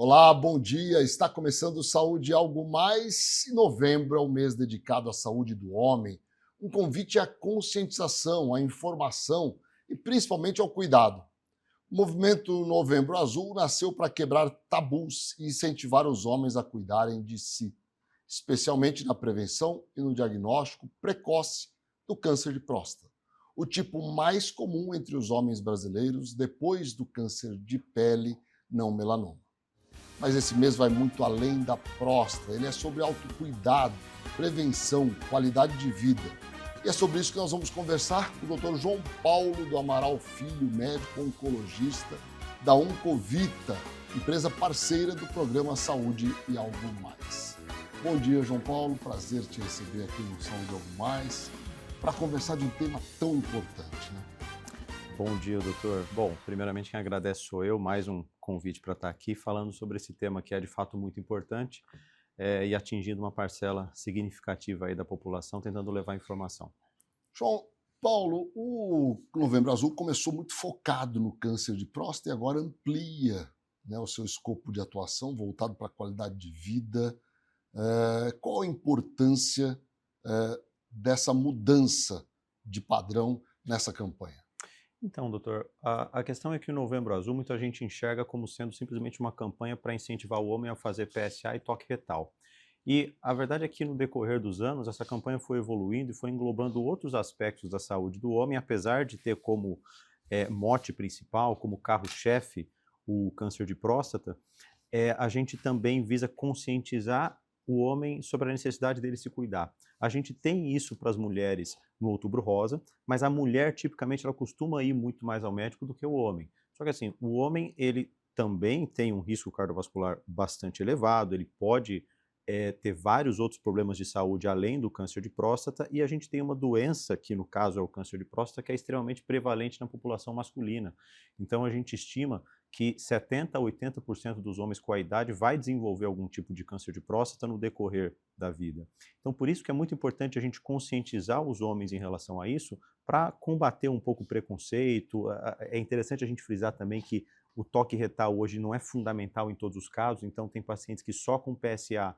Olá, bom dia. Está começando Saúde e Algo Mais. E novembro é o mês dedicado à saúde do homem. Um convite à conscientização, à informação e principalmente ao cuidado. O movimento Novembro Azul nasceu para quebrar tabus e incentivar os homens a cuidarem de si, especialmente na prevenção e no diagnóstico precoce do câncer de próstata, o tipo mais comum entre os homens brasileiros depois do câncer de pele não melanoma. Mas esse mês vai muito além da próstata, ele é sobre autocuidado, prevenção, qualidade de vida. E é sobre isso que nós vamos conversar com o Dr. João Paulo do Amaral Filho, médico oncologista da Oncovita, empresa parceira do programa Saúde e Algo Mais. Bom dia, João Paulo, prazer te receber aqui no Saúde e Algo Mais, para conversar de um tema tão importante, né? Bom dia, doutor. Bom, primeiramente quem agradece sou eu, mais um convite para estar aqui falando sobre esse tema que é de fato muito importante e atingindo uma parcela significativa aí da população, tentando levar informação. João Paulo, o Novembro Azul começou muito focado no câncer de próstata e agora amplia, né, o seu escopo de atuação voltado para a qualidade de vida. Qual a importância dessa mudança de padrão nessa campanha? Então, doutor, a questão é que o Novembro Azul muita gente enxerga como sendo simplesmente uma campanha para incentivar o homem a fazer PSA e toque retal. E a verdade é que no decorrer dos anos essa campanha foi evoluindo e foi englobando outros aspectos da saúde do homem, apesar de ter como mote principal, como carro-chefe, o câncer de próstata. A gente também visa conscientizar o homem sobre a necessidade dele se cuidar. A gente tem isso para as mulheres no Outubro Rosa, mas a mulher, tipicamente, ela costuma ir muito mais ao médico do que o homem. Só que assim, o homem, ele também tem um risco cardiovascular bastante elevado, ele pode ter vários outros problemas de saúde além do câncer de próstata, e a gente tem uma doença, que no caso é o câncer de próstata, que é extremamente prevalente na população masculina. Então a gente estima que 70% a 80% dos homens com a idade vai desenvolver algum tipo de câncer de próstata no decorrer da vida. Então, por isso que é muito importante a gente conscientizar os homens em relação a isso, para combater um pouco o preconceito. É interessante a gente frisar também que o toque retal hoje não é fundamental em todos os casos, então tem pacientes que só com PSA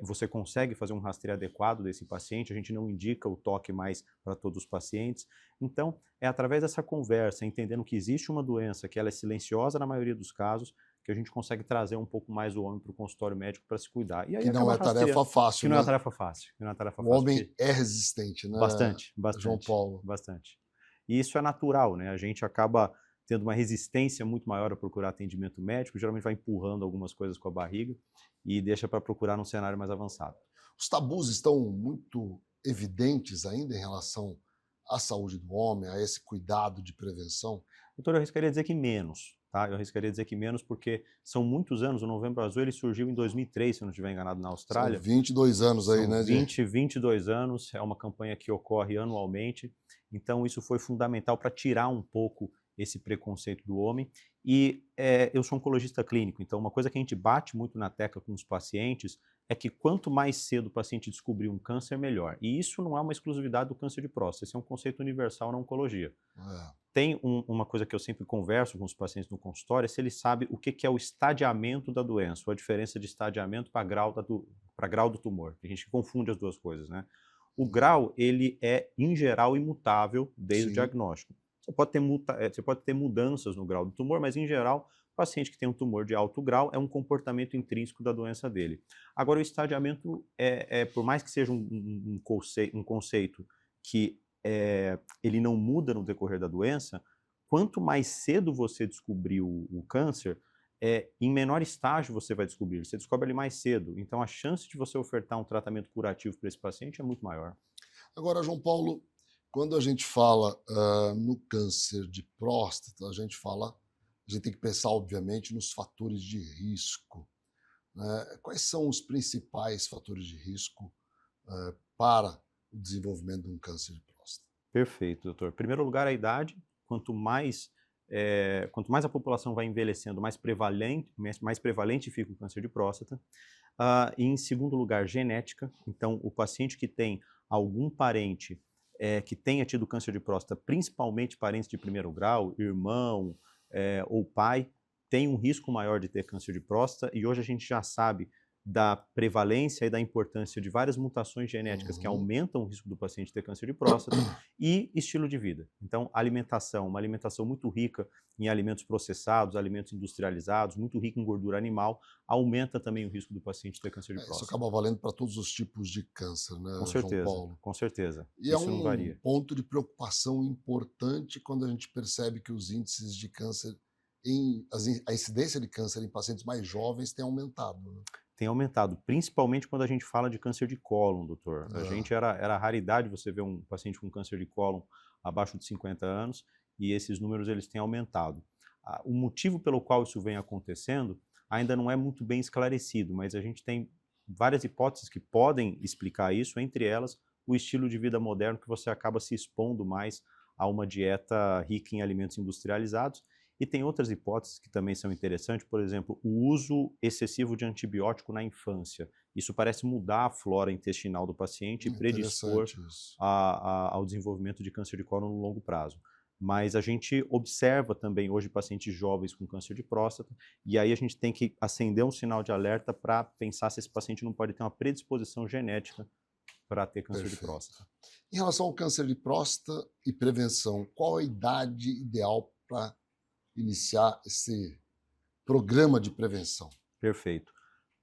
você consegue fazer um rastreio adequado desse paciente, a gente não indica o toque mais para todos os pacientes. Então, é através dessa conversa, entendendo que existe uma doença, que ela é silenciosa na maioria dos casos, que a gente consegue trazer um pouco mais o homem para o consultório médico para se cuidar. E aí Que não acaba é tarefa rastreando, fácil, que não é né? uma tarefa fácil, que não é uma tarefa O fácil, homem porque é resistente, né, bastante, João bastante, Paulo? bastante. E isso é natural, né? A gente acaba tendo uma resistência muito maior a procurar atendimento médico, geralmente vai empurrando algumas coisas com a barriga e deixa para procurar num cenário mais avançado. Os tabus estão muito evidentes ainda em relação à saúde do homem, a esse cuidado de prevenção? Doutor, eu arriscaria dizer que menos, tá? Eu arriscaria dizer que menos porque são muitos anos, o Novembro Azul ele surgiu em 2003, se eu não estiver enganado, na São Austrália. 22 anos aí, São né, 22 anos, é uma campanha que ocorre anualmente, então isso foi fundamental para tirar um pouco esse preconceito do homem. E eu sou oncologista clínico, então uma coisa que a gente bate muito na tecla com os pacientes é que quanto mais cedo o paciente descobrir um câncer, melhor. E isso não é uma exclusividade do câncer de próstata, esse é um conceito universal na oncologia. É. Tem uma coisa que eu sempre converso com os pacientes no consultório, é se ele sabe o que é o estadiamento da doença, ou a diferença de estadiamento para grau do tumor. Tem gente que confunde as duas coisas, né? O grau, ele é, em geral, imutável desde o Sim. diagnóstico. Você pode ter mudanças no grau do tumor, mas, em geral, o paciente que tem um tumor de alto grau é um comportamento intrínseco da doença dele. Agora, o estadiamento, por mais que seja um conceito que ele não muda no decorrer da doença, quanto mais cedo você descobrir o câncer, em menor estágio você vai descobrir, você descobre ele mais cedo, então a chance de você ofertar um tratamento curativo para esse paciente é muito maior. Agora, João Paulo, quando a gente fala no câncer de próstata, a gente tem que pensar, obviamente, nos fatores de risco, né? Quais são os principais fatores de risco para o desenvolvimento de um câncer de próstata? Perfeito, doutor. Em primeiro lugar, a idade. Quanto mais a população vai envelhecendo, mais prevalente fica o câncer de próstata. E em segundo lugar, genética. Então, o paciente que tem algum parente que tenha tido câncer de próstata, principalmente parentes de primeiro grau, irmão ou pai, tem um risco maior de ter câncer de próstata, e hoje a gente já sabe da prevalência e da importância de várias mutações genéticas que aumentam o risco do paciente ter câncer de próstata, e estilo de vida. Então, alimentação, uma alimentação muito rica em alimentos processados, alimentos industrializados, muito rica em gordura animal, aumenta também o risco do paciente ter câncer de próstata. Isso acaba valendo para todos os tipos de câncer, né, Com João certeza, Paulo? com certeza. E Isso não é varia. um ponto de preocupação importante quando a gente percebe que os índices de câncer, a incidência de câncer em pacientes mais jovens tem aumentado, né? Tem aumentado, principalmente quando a gente fala de câncer de cólon, doutor. A gente era raridade você ver um paciente com câncer de cólon abaixo de 50 anos, e esses números eles têm aumentado. O motivo pelo qual isso vem acontecendo ainda não é muito bem esclarecido, mas a gente tem várias hipóteses que podem explicar isso, entre elas o estilo de vida moderno, que você acaba se expondo mais a uma dieta rica em alimentos industrializados. E tem outras hipóteses que também são interessantes, por exemplo, o uso excessivo de antibiótico na infância. Isso parece mudar a flora intestinal do paciente e predispor ao desenvolvimento de câncer de cólon no longo prazo. Mas a gente observa também hoje pacientes jovens com câncer de próstata, e aí a gente tem que acender um sinal de alerta para pensar se esse paciente não pode ter uma predisposição genética para ter câncer de próstata. Em relação ao câncer de próstata e prevenção, qual a idade ideal para iniciar esse programa de prevenção? Perfeito.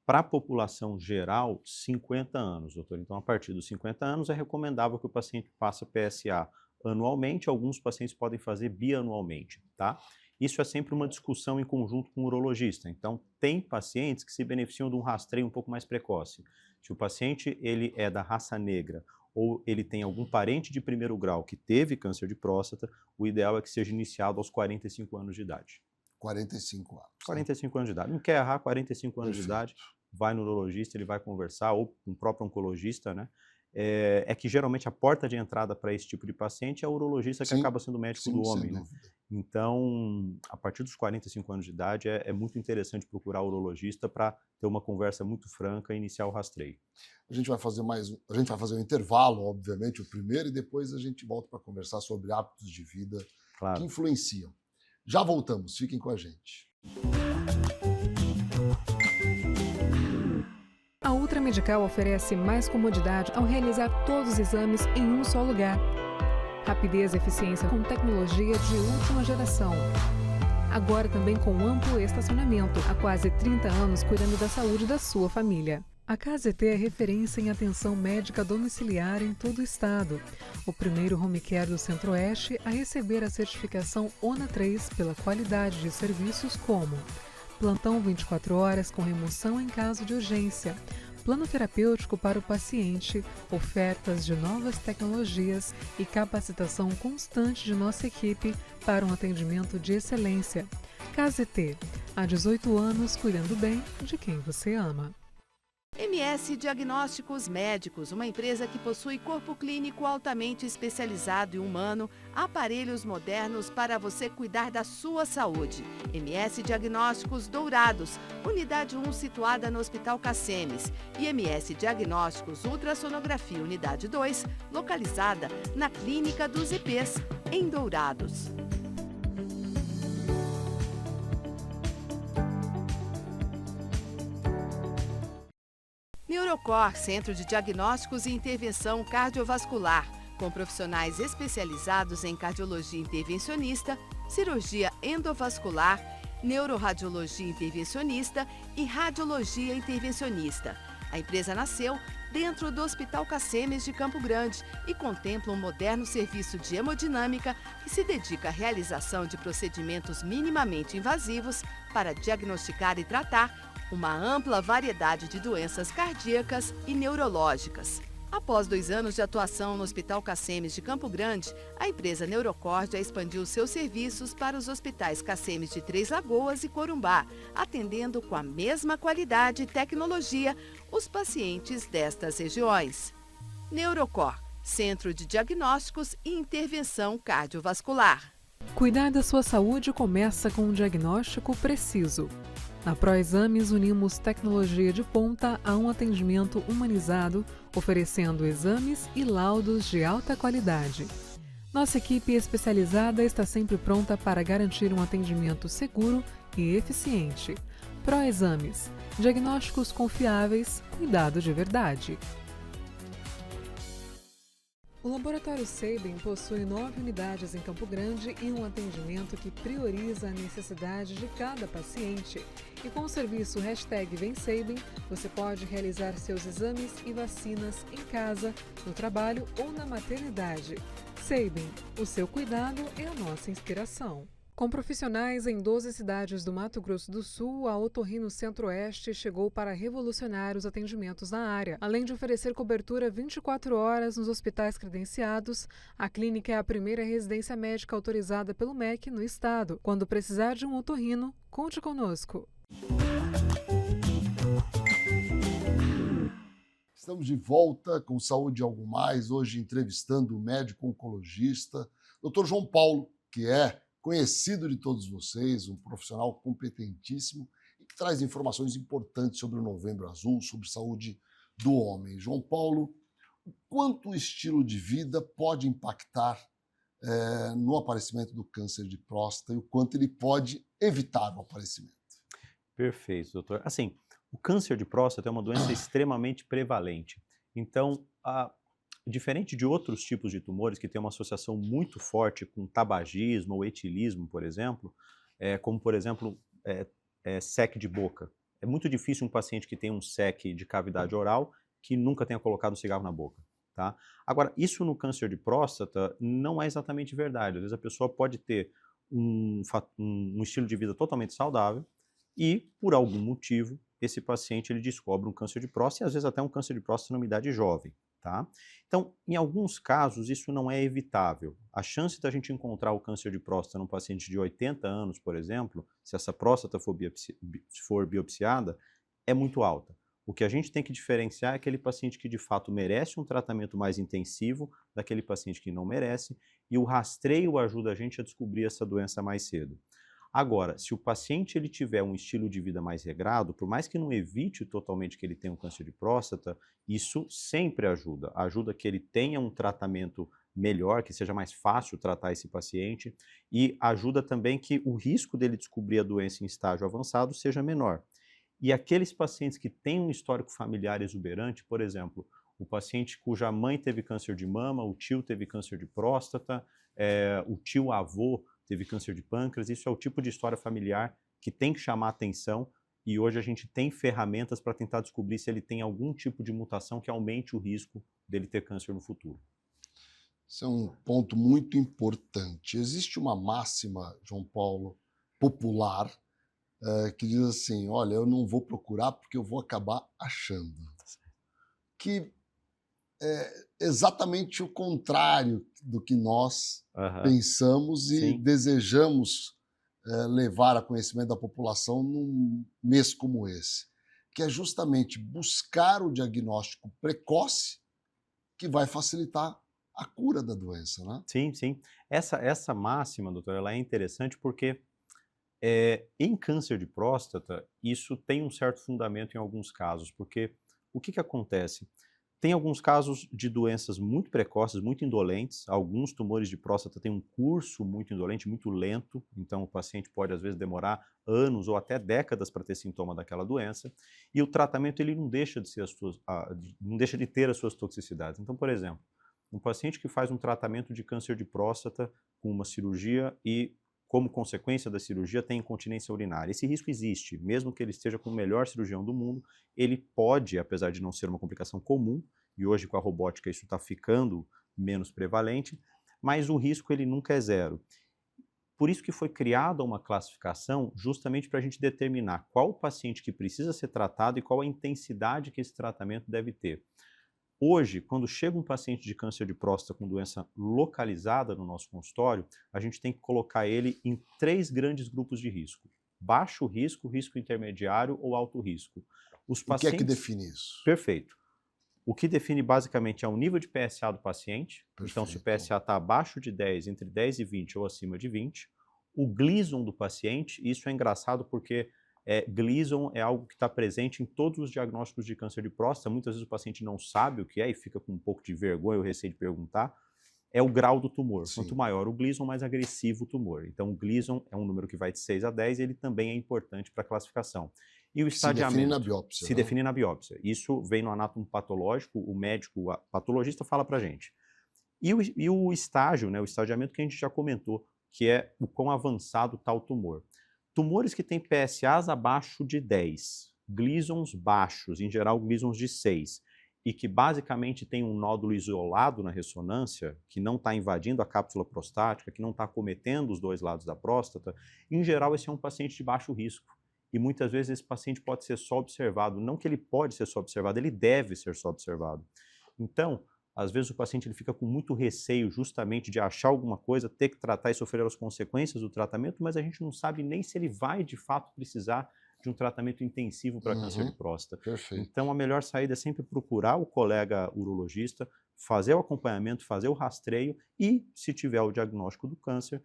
Para a população geral, 50 anos, doutor. Então, a partir dos 50 anos, é recomendável que o paciente faça PSA anualmente. Alguns pacientes podem fazer bianualmente, tá? Isso é sempre uma discussão em conjunto com o urologista. Então, tem pacientes que se beneficiam de um rastreio um pouco mais precoce. Se o paciente ele é da raça negra ou ele tem algum parente de primeiro grau que teve câncer de próstata, o ideal é que seja iniciado aos 45 anos de idade. 45 anos. 45 anos de idade. Não quer errar, 45 anos de idade, vai no urologista, ele vai conversar, ou com o próprio oncologista, né? É que geralmente a porta de entrada para esse tipo de paciente é o urologista, que acaba sendo o médico do homem, né? Então, a partir dos 45 anos de idade, é muito interessante procurar o urologista para ter uma conversa muito franca e iniciar o rastreio. A gente vai fazer um intervalo, obviamente, o primeiro, e depois a gente volta para conversar sobre hábitos de vida que influenciam. Já voltamos, fiquem com a gente. A Ultra Medical oferece mais comodidade ao realizar todos os exames em um só lugar. Rapidez e eficiência com tecnologia de última geração. Agora também com amplo estacionamento, há quase 30 anos cuidando da saúde da sua família. A KZT é referência em atenção médica domiciliar em todo o estado. O primeiro home care do Centro-Oeste a receber a certificação ONA 3 pela qualidade de serviços como plantão 24 horas com remoção em caso de urgência, plano terapêutico para o paciente, ofertas de novas tecnologias e capacitação constante de nossa equipe para um atendimento de excelência. KZT, há 18 anos cuidando bem de quem você ama. MS Diagnósticos Médicos, uma empresa que possui corpo clínico altamente especializado e humano, aparelhos modernos para você cuidar da sua saúde. MS Diagnósticos Dourados, unidade 1 situada no Hospital Cassemes, e MS Diagnósticos Ultrassonografia, unidade 2, localizada na Clínica dos IPs, em Dourados. Neurocor, Centro de Diagnósticos e Intervenção Cardiovascular, com profissionais especializados em cardiologia intervencionista, cirurgia endovascular, neuroradiologia intervencionista e radiologia intervencionista. A empresa nasceu dentro do Hospital Cassemes de Campo Grande e contempla um moderno serviço de hemodinâmica que se dedica à realização de procedimentos minimamente invasivos para diagnosticar e tratar uma ampla variedade de doenças cardíacas e neurológicas. Após 2 anos de atuação no Hospital Cassemes de Campo Grande, a empresa Neurocor já expandiu seus serviços para os hospitais Cassemes de Três Lagoas e Corumbá, atendendo com a mesma qualidade e tecnologia os pacientes destas regiões. Neurocor, Centro de Diagnósticos e Intervenção Cardiovascular. Cuidar da sua saúde começa com um diagnóstico preciso. Na ProExames, unimos tecnologia de ponta a um atendimento humanizado, oferecendo exames e laudos de alta qualidade. Nossa equipe especializada está sempre pronta para garantir um atendimento seguro e eficiente. Proexames, diagnósticos confiáveis, cuidado de verdade. O Laboratório Sabin possui 9 unidades em Campo Grande e um atendimento que prioriza a necessidade de cada paciente. E com o serviço #VemSabin, você pode realizar seus exames e vacinas em casa, no trabalho ou na maternidade. Sabin, o seu cuidado é a nossa inspiração. Com profissionais em 12 cidades do Mato Grosso do Sul, a Otorrino Centro-Oeste chegou para revolucionar os atendimentos na área. Além de oferecer cobertura 24 horas nos hospitais credenciados, a clínica é a primeira residência médica autorizada pelo MEC no estado. Quando precisar de um otorrino, conte conosco. Estamos de volta com Saúde e Algo Mais, hoje entrevistando o médico oncologista, Dr. João Paulo, que é conhecido de todos vocês, um profissional competentíssimo e que traz informações importantes sobre o Novembro Azul, sobre saúde do homem. João Paulo, o quanto o estilo de vida pode impactar no aparecimento do câncer de próstata e o quanto ele pode evitar o aparecimento? Perfeito, doutor. Assim, o câncer de próstata é uma doença extremamente prevalente. Então, diferente de outros tipos de tumores que têm uma associação muito forte com tabagismo ou etilismo, por exemplo, como, por exemplo, SEC de boca. É muito difícil um paciente que tem um SEC de cavidade oral que nunca tenha colocado um cigarro na boca. Tá? Agora, isso no câncer de próstata não é exatamente verdade. Às vezes a pessoa pode ter um estilo de vida totalmente saudável e, por algum motivo, esse paciente ele descobre um câncer de próstata e às vezes até um câncer de próstata numa idade jovem. Tá? Então, em alguns casos, isso não é evitável. A chance da gente encontrar o câncer de próstata num paciente de 80 anos, por exemplo, se essa próstata for biopsiada, é muito alta. O que a gente tem que diferenciar é aquele paciente que de fato merece um tratamento mais intensivo daquele paciente que não merece, e o rastreio ajuda a gente a descobrir essa doença mais cedo. Agora, se o paciente ele tiver um estilo de vida mais regrado, por mais que não evite totalmente que ele tenha um câncer de próstata, isso sempre ajuda. Ajuda que ele tenha um tratamento melhor, que seja mais fácil tratar esse paciente, e ajuda também que o risco dele descobrir a doença em estágio avançado seja menor. E aqueles pacientes que têm um histórico familiar exuberante, por exemplo, o paciente cuja mãe teve câncer de mama, o tio teve câncer de próstata, o tio-avô teve câncer de pâncreas, isso é o tipo de história familiar que tem que chamar atenção e hoje a gente tem ferramentas para tentar descobrir se ele tem algum tipo de mutação que aumente o risco dele ter câncer no futuro. Esse é um ponto muito importante. Existe uma máxima, João Paulo, popular, que diz assim, olha, eu não vou procurar porque eu vou acabar achando. Que é exatamente o contrário do que nós pensamos e desejamos levar a conhecimento da população num mês como esse, que é justamente buscar o diagnóstico precoce que vai facilitar a cura da doença, né? Sim, sim. Essa máxima, doutor, ela é interessante porque em câncer de próstata isso tem um certo fundamento em alguns casos, porque o que acontece? Tem alguns casos de doenças muito precoces, muito indolentes. Alguns tumores de próstata têm um curso muito indolente, muito lento. Então, o paciente pode, às vezes, demorar anos ou até décadas para ter sintoma daquela doença. E o tratamento ele não deixa de ter as suas toxicidades. Então, por exemplo, um paciente que faz um tratamento de câncer de próstata com uma cirurgia e, como consequência da cirurgia, tem incontinência urinária. Esse risco existe, mesmo que ele esteja com o melhor cirurgião do mundo, ele pode, apesar de não ser uma complicação comum, e hoje com a robótica isso está ficando menos prevalente, mas o risco ele nunca é zero. Por isso que foi criada uma classificação justamente para a gente determinar qual o paciente que precisa ser tratado e qual a intensidade que esse tratamento deve ter. Hoje, quando chega um paciente de câncer de próstata com doença localizada no nosso consultório, a gente tem que colocar ele em 3 grandes grupos de risco. Baixo risco, risco intermediário ou alto risco. O que é que define isso? Perfeito. O que define basicamente é o nível de PSA do paciente. Perfeito. Então, se o PSA está abaixo de 10, entre 10 e 20 ou acima de 20. O Gleason do paciente, isso é engraçado porque Gleason é algo que está presente em todos os diagnósticos de câncer de próstata. Muitas vezes o paciente não sabe o que é e fica com um pouco de vergonha ou receio de perguntar. é o grau do tumor. Sim. Quanto maior o Gleason, mais agressivo o tumor. Então, o Gleason é um número que vai de 6 a 10 e ele também é importante para a classificação. E o estadiamento se define na biópsia. se né? define na biópsia. Isso vem no anátomo patológico, o médico, o patologista fala para a gente. E o estágio, né, o estadiamento que a gente já comentou, que é o quão avançado está o tumor. Tumores que têm PSAs abaixo de 10, Gleasons baixos, em geral Gleasons de 6, e que basicamente tem um nódulo isolado na ressonância, que não está invadindo a cápsula prostática, que não está acometendo os dois lados da próstata, em geral esse é um paciente de baixo risco. E muitas vezes esse paciente pode ser só observado, não que ele pode ser só observado, ele deve ser só observado. Então, às vezes o paciente ele fica com muito receio justamente de achar alguma coisa, ter que tratar e sofrer as consequências do tratamento, mas a gente não sabe nem se ele vai de fato precisar de um tratamento intensivo para câncer de próstata. Perfeito. Então a melhor saída é sempre procurar o colega urologista, fazer o acompanhamento, fazer o rastreio e, se tiver o diagnóstico do câncer,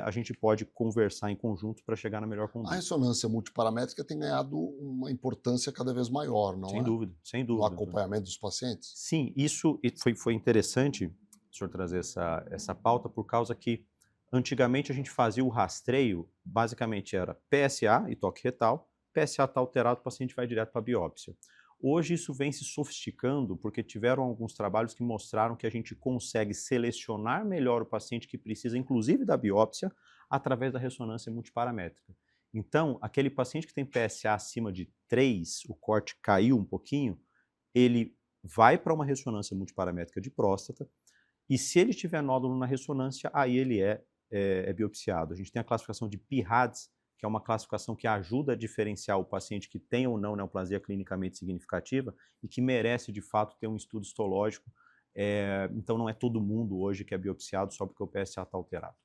a gente pode conversar em conjunto para chegar na melhor A conduta. ressonância multiparamétrica tem ganhado uma importância cada vez maior, não Sem é? dúvida, sem No dúvida. acompanhamento dos pacientes. Sim, isso foi interessante o senhor trazer essa pauta, por causa que antigamente a gente fazia o rastreio, basicamente era PSA e toque retal, PSA está alterado, o paciente vai direto para a biópsia. Hoje isso vem se sofisticando, porque tiveram alguns trabalhos que mostraram que a gente consegue selecionar melhor o paciente que precisa, inclusive da biópsia, através da ressonância multiparamétrica. Então, aquele paciente que tem PSA acima de 3, o corte caiu um pouquinho, ele vai para uma ressonância multiparamétrica de próstata, e se ele tiver nódulo na ressonância, aí ele é biopsiado. A gente tem a classificação de PIRADS, que é uma classificação que ajuda a diferenciar o paciente que tem ou não neoplasia clinicamente significativa e que merece, de fato, ter um estudo histológico. Então, não é todo mundo hoje que é biopsiado só porque o PSA está alterado.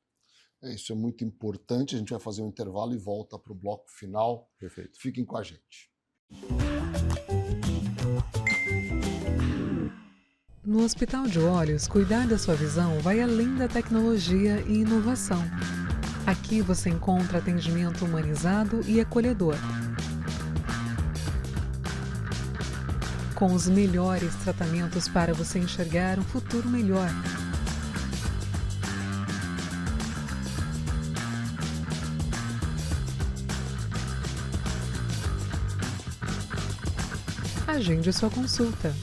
Isso é muito importante. A gente vai fazer um intervalo e volta para o bloco final. Perfeito. Fiquem com a gente. No Hospital de Olhos, cuidar da sua visão vai além da tecnologia e inovação. Aqui você encontra atendimento humanizado e acolhedor. Com os melhores tratamentos para você enxergar um futuro melhor. Agende sua consulta.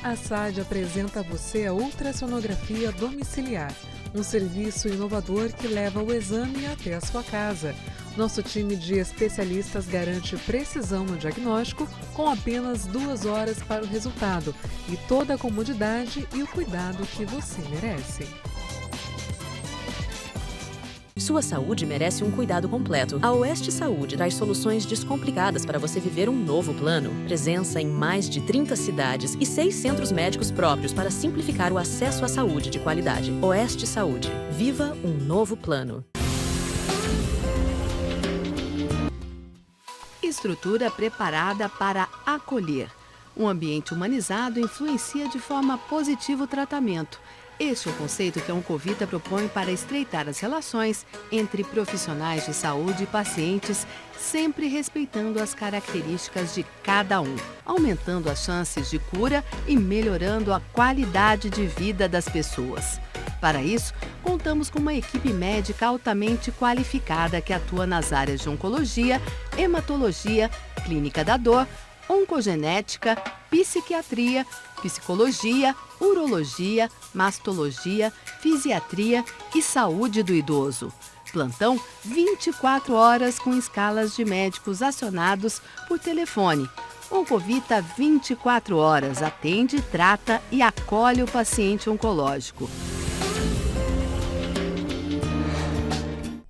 A SAD apresenta a você a ultrassonografia domiciliar, um serviço inovador que leva o exame até a sua casa. Nosso time de especialistas garante precisão no diagnóstico com apenas 2 horas para o resultado e toda a comodidade e o cuidado que você merece. Sua saúde merece um cuidado completo. A Oeste Saúde traz soluções descomplicadas para você viver um novo plano. Presença em mais de 30 cidades e 6 centros médicos próprios para simplificar o acesso à saúde de qualidade. Oeste Saúde. Viva um novo plano. Estrutura preparada para acolher. Um ambiente humanizado influencia de forma positiva o tratamento. Este é o conceito que a Oncovita propõe para estreitar as relações entre profissionais de saúde e pacientes, sempre respeitando as características de cada um, aumentando as chances de cura e melhorando a qualidade de vida das pessoas. Para isso, contamos com uma equipe médica altamente qualificada que atua nas áreas de oncologia, hematologia, clínica da dor, oncogenética, psiquiatria, psicologia, urologia, mastologia, fisiatria e saúde do idoso. Plantão 24 horas com escalas de médicos acionados por telefone. Oncovita 24 horas atende, trata e acolhe o paciente oncológico.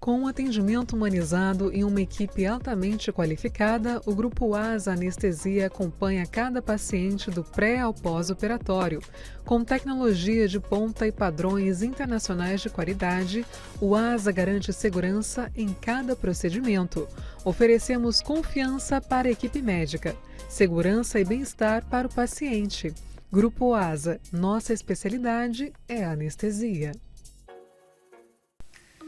Com um atendimento humanizado e uma equipe altamente qualificada, o Grupo ASA Anestesia acompanha cada paciente do pré ao pós-operatório. Com tecnologia de ponta e padrões internacionais de qualidade, o ASA garante segurança em cada procedimento. Oferecemos confiança para a equipe médica, segurança e bem-estar para o paciente. Grupo ASA, nossa especialidade é a anestesia.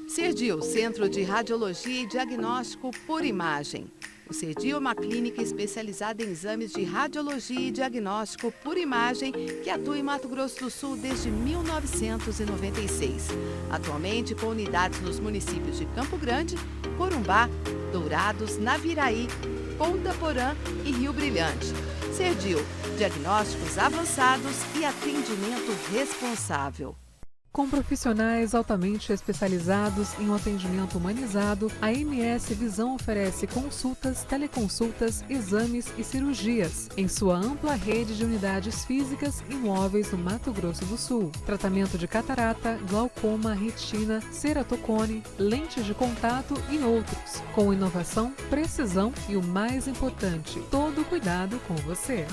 CERDIL, Centro de Radiologia e Diagnóstico por Imagem. O Serdio é uma clínica especializada em exames de radiologia e diagnóstico por imagem que atua em Mato Grosso do Sul desde 1996. Atualmente com unidades nos municípios de Campo Grande, Corumbá, Dourados, Naviraí, Ponta Porã e Rio Brilhante. Serdio, diagnósticos avançados e atendimento responsável. Com profissionais altamente especializados em um atendimento humanizado, a MS Visão oferece consultas, teleconsultas, exames e cirurgias em sua ampla rede de unidades físicas e móveis no Mato Grosso do Sul. Tratamento de catarata, glaucoma, retina, ceratocone, lentes de contato e outros. Com inovação, precisão e o mais importante, todo cuidado com você.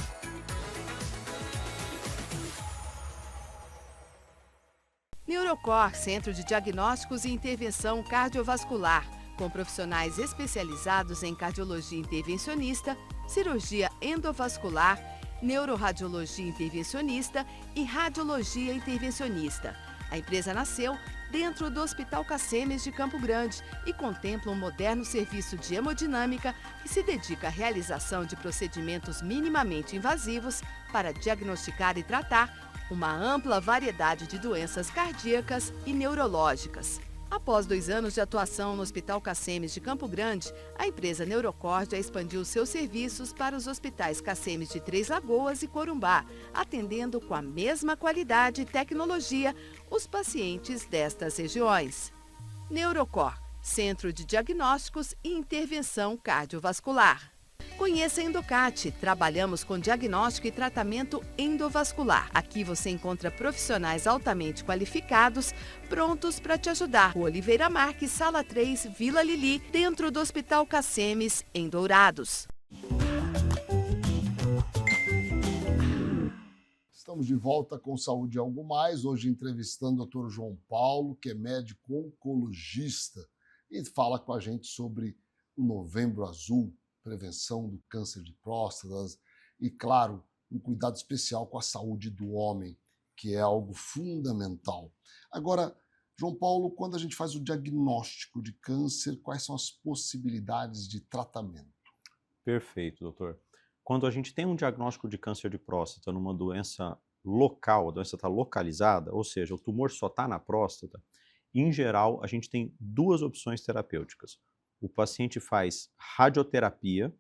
Neurocor, Centro de Diagnósticos e Intervenção Cardiovascular, com profissionais especializados em cardiologia intervencionista, cirurgia endovascular, neuroradiologia intervencionista e radiologia intervencionista. A empresa nasceu dentro do Hospital Cacemes de Campo Grande e contempla um moderno serviço de hemodinâmica que se dedica à realização de procedimentos minimamente invasivos para diagnosticar e tratar uma ampla variedade de doenças cardíacas e neurológicas. Após 2 anos de atuação no Hospital Cacemes de Campo Grande, a empresa Neurocor já expandiu seus serviços para os hospitais Cacemes de Três Lagoas e Corumbá, atendendo com a mesma qualidade e tecnologia os pacientes destas regiões. Neurocor, Centro de Diagnósticos e Intervenção Cardiovascular. Conheça a Endocate. Trabalhamos com diagnóstico e tratamento endovascular. Aqui você encontra profissionais altamente qualificados, prontos para te ajudar. Rua Oliveira Marques, Sala 3, Vila Lili, dentro do Hospital Cacemes, em Dourados. Estamos de volta com Saúde e Algo Mais, hoje entrevistando o Dr. João Paulo, que é médico oncologista, e fala com a gente sobre o Novembro Azul, prevenção do câncer de próstata e, claro, um cuidado especial com a saúde do homem, que é algo fundamental. Agora, João Paulo, quando a gente faz o diagnóstico de câncer, quais são as possibilidades de tratamento? Perfeito, doutor. Quando a gente tem um diagnóstico de câncer de próstata numa doença local, a doença está localizada, ou seja, o tumor só está na próstata, em geral, a gente tem 2 opções terapêuticas. O paciente faz radioterapia,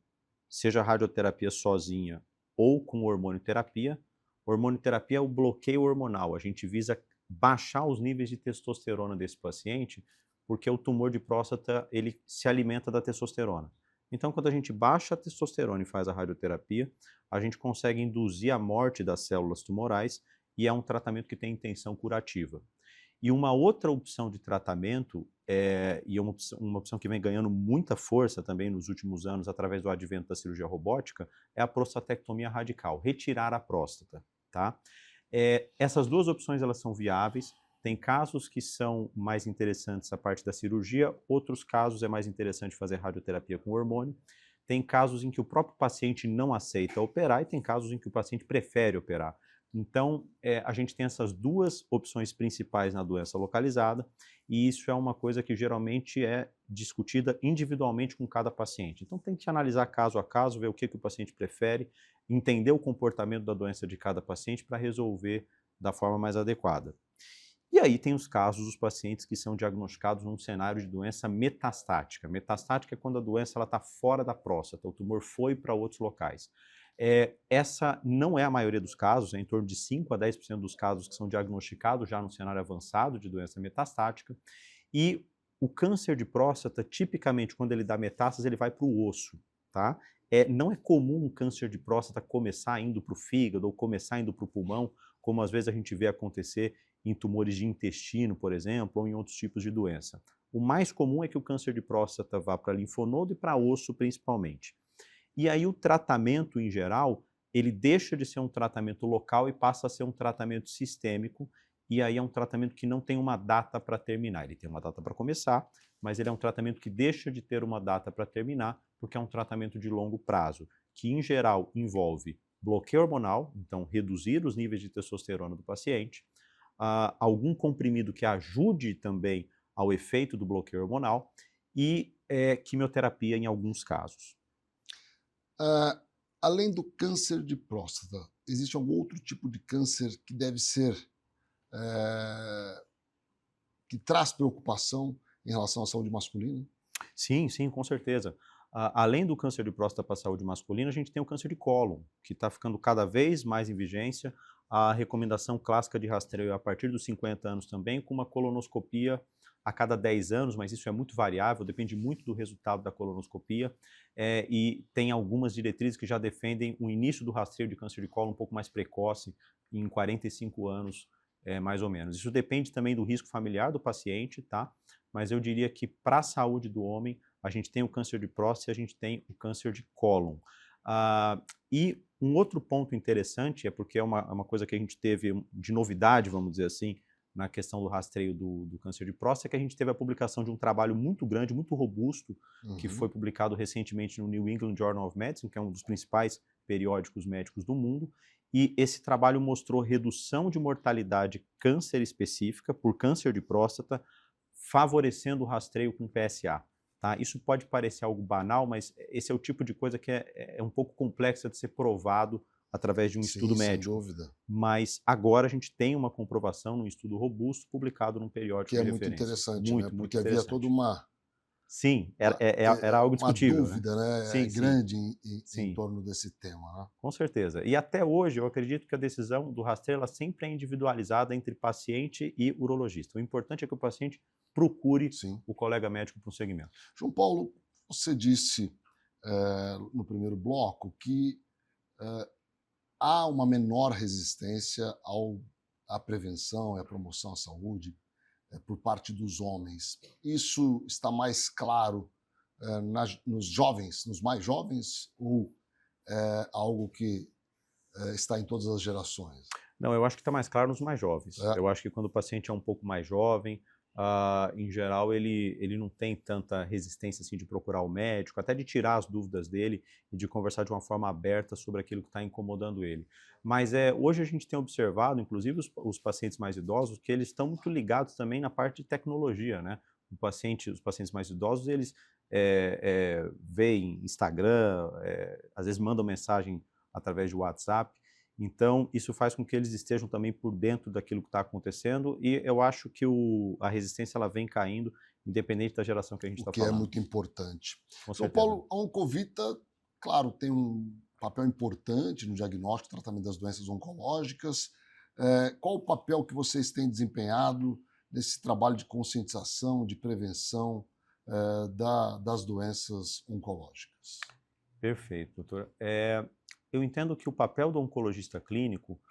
seja radioterapia sozinha ou com hormonioterapia. Hormonioterapia é o bloqueio hormonal. A gente visa baixar os níveis de testosterona desse paciente, porque o tumor de próstata ele se alimenta da testosterona. Então, quando a gente baixa a testosterona e faz a radioterapia, a gente consegue induzir a morte das células tumorais e é um tratamento que tem intenção curativa. E uma outra opção de tratamento, e é uma opção que vem ganhando muita força também nos últimos anos através do advento da cirurgia robótica, é a prostatectomia radical, retirar a próstata. Tá? Essas 2 opções elas são viáveis, tem casos que são mais interessantes a parte da cirurgia, outros casos é mais interessante fazer radioterapia com hormônio, tem casos em que o próprio paciente não aceita operar e tem casos em que o paciente prefere operar. Então, a gente tem essas 2 opções principais na doença localizada e isso é uma coisa que geralmente é discutida individualmente com cada paciente. Então, tem que analisar caso a caso, ver o que o paciente prefere, entender o comportamento da doença de cada paciente para resolver da forma mais adequada. E aí tem os casos dos pacientes que são diagnosticados num cenário de doença metastática. Metastática é quando a doença está fora da próstata, o tumor foi para outros locais. Essa não é a maioria dos casos, é em torno de 5 a 10% dos casos que são diagnosticados já no cenário avançado de doença metastática. E o câncer de próstata, tipicamente, quando ele dá metástase, ele vai para o osso, tá? Não é comum um câncer de próstata começar indo para o fígado ou começar indo para o pulmão, como às vezes a gente vê acontecer em tumores de intestino, por exemplo, ou em outros tipos de doença. O mais comum é que o câncer de próstata vá para linfonodo e para osso, principalmente. E aí o tratamento, em geral, ele deixa de ser um tratamento local e passa a ser um tratamento sistêmico, e aí é um tratamento que não tem uma data para terminar. Ele tem uma data para começar, mas ele é um tratamento que deixa de ter uma data para terminar, porque é um tratamento de longo prazo, que em geral envolve bloqueio hormonal, então reduzir os níveis de testosterona do paciente, algum comprimido que ajude também ao efeito do bloqueio hormonal e quimioterapia em alguns casos. Além do câncer de próstata, existe algum outro tipo de câncer que deve ser, que traz preocupação em relação à saúde masculina? Sim, sim, com certeza. Além do câncer de próstata para a saúde masculina, a gente tem o câncer de cólon, que está ficando cada vez mais em vigência. A recomendação clássica de rastreio é a partir dos 50 anos também, com uma colonoscopia a cada 10 anos, mas isso é muito variável, depende muito do resultado da colonoscopia, e tem algumas diretrizes que já defendem o início do rastreio de câncer de cólon um pouco mais precoce, em 45 anos, mais ou menos. Isso depende também do risco familiar do paciente, tá? Mas eu diria que para a saúde do homem, a gente tem o câncer de próstata e a gente tem o câncer de cólon. E um outro ponto interessante, porque é uma coisa que a gente teve de novidade, vamos dizer assim, na questão do rastreio do câncer de próstata, é que a gente teve a publicação de um trabalho muito grande, muito robusto, que foi publicado recentemente no New England Journal of Medicine, que é um dos principais periódicos médicos do mundo, e esse trabalho mostrou redução de mortalidade câncer específica por câncer de próstata, favorecendo o rastreio com PSA. Tá? Isso pode parecer algo banal, mas esse é o tipo de coisa que é um pouco complexa de ser provado através de um estudo médico. Sem dúvida. Mas agora a gente tem uma comprovação num estudo robusto publicado num periódico de referência. Que é muito interessante, muito, né? muito Porque havia toda uma... Sim, era algo discutível. Uma dúvida, né? Sim, grande em torno desse tema. Né? Com certeza. E até hoje eu acredito que a decisão do rastreio ela sempre é individualizada entre paciente e urologista. O importante é que o paciente procure o colega médico para um segmento. João Paulo, você disse no primeiro bloco que há uma menor resistência à prevenção e à promoção à saúde por parte dos homens. Isso está mais claro nos jovens, nos mais jovens, ou é algo que está em todas as gerações? Não, eu acho que está mais claro nos mais jovens. Eu acho que quando o paciente é um pouco mais jovem, em geral, ele não tem tanta resistência assim, de procurar o médico, até de tirar as dúvidas dele e de conversar de uma forma aberta sobre aquilo que está incomodando ele. Mas hoje a gente tem observado, inclusive os pacientes mais idosos, que eles estão muito ligados também na parte de tecnologia, né? Os pacientes mais idosos, eles veem Instagram, às vezes mandam mensagem através de WhatsApp. Então, isso faz com que eles estejam também por dentro daquilo que está acontecendo e eu acho que a resistência ela vem caindo, independente da geração que a gente está falando. O que é muito importante. Com João certeza. Paulo, a Oncovita, claro, tem um papel importante no diagnóstico e tratamento das doenças oncológicas. Qual o papel que vocês têm desempenhado nesse trabalho de conscientização, de prevenção das doenças oncológicas? Perfeito, doutor. Eu entendo que o papel do oncologista clínico,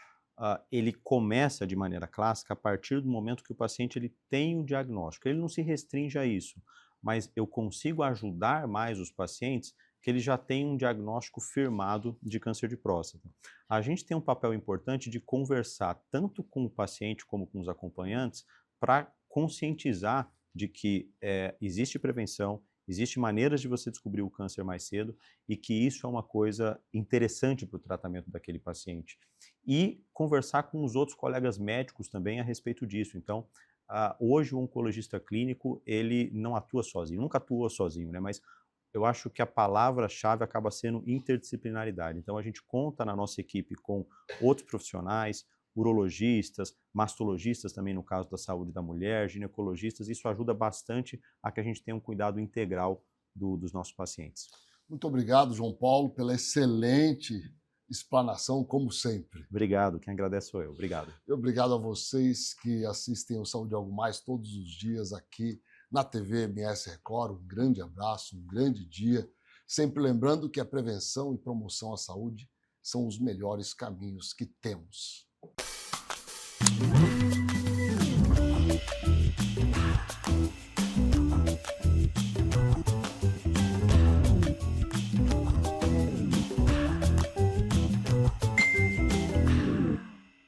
ele começa de maneira clássica a partir do momento que o paciente ele tem o diagnóstico. Ele não se restringe a isso, mas eu consigo ajudar mais os pacientes que eles já têm um diagnóstico firmado de câncer de próstata. A gente tem um papel importante de conversar tanto com o paciente como com os acompanhantes para conscientizar de que existe prevenção, existem maneiras de você descobrir o câncer mais cedo e que isso é uma coisa interessante para o tratamento daquele paciente. E conversar com os outros colegas médicos também a respeito disso. Então, hoje o oncologista clínico, ele não atua sozinho, nunca atuou sozinho, né? Mas eu acho que a palavra-chave acaba sendo interdisciplinaridade. Então, a gente conta na nossa equipe com outros profissionais, urologistas, mastologistas também no caso da saúde da mulher, ginecologistas, isso ajuda bastante a que a gente tenha um cuidado integral dos nossos pacientes. Muito obrigado, João Paulo, pela excelente explanação, como sempre. Obrigado, quem agradece sou eu. Obrigado. E obrigado a vocês que assistem o Saúde Algo Mais todos os dias aqui na TV MS Record. Um grande abraço, um grande dia. Sempre lembrando que a prevenção e promoção à saúde são os melhores caminhos que temos.